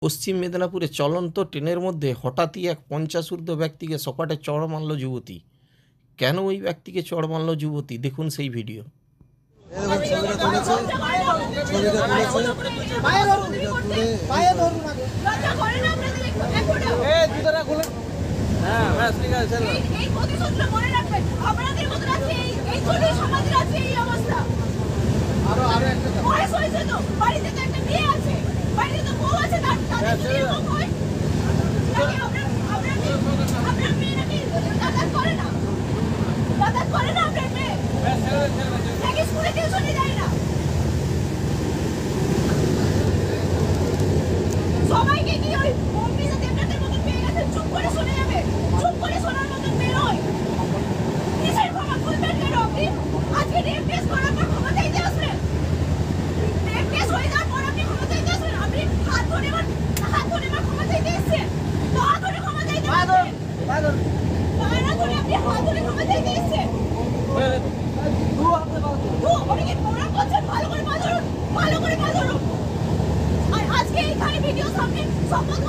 পশ্চিম মেদিনীপুরে চলন্ত ট্রেনের মধ্যে হঠাৎই এক 50 ঊর্ধ্ব ব্যক্তিকে সপাটে চড় মারল যুবতী। কেন ওই ব্যক্তিকে চড় মারল যুবতী, দেখুন সেই ভিডিও। সবাইকে কি ওই অফিসে দেবনাথের মতন পেয়ে গেছে, চুপ করে শুনে যাবে, চুপ করে শোনার মতন বেরোয়। কিসের ক্ষমা খুলবেন কেন আপনি? আজকে রেপ কেস করার পর ক্ষমা চাইতে আসলেন? রেপ কেস হয়ে যাওয়ার পর আপনি ক্ষমা চাইতে আসলেন? আপনি হাত ধরে ক্ষমা চাইতে এসছেন? তো হাত ধরে ক্ষমা চাইতে আসছেন? আপনি হাত ধরে ক্ষমা চাইতে এসছেন? ওনাকে প্রণাম করছেন, ভালো করে পা ধরুন। আর আজকে এইখানে ভিডিও সামনে শপথ